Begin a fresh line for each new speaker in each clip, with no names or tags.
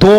2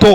2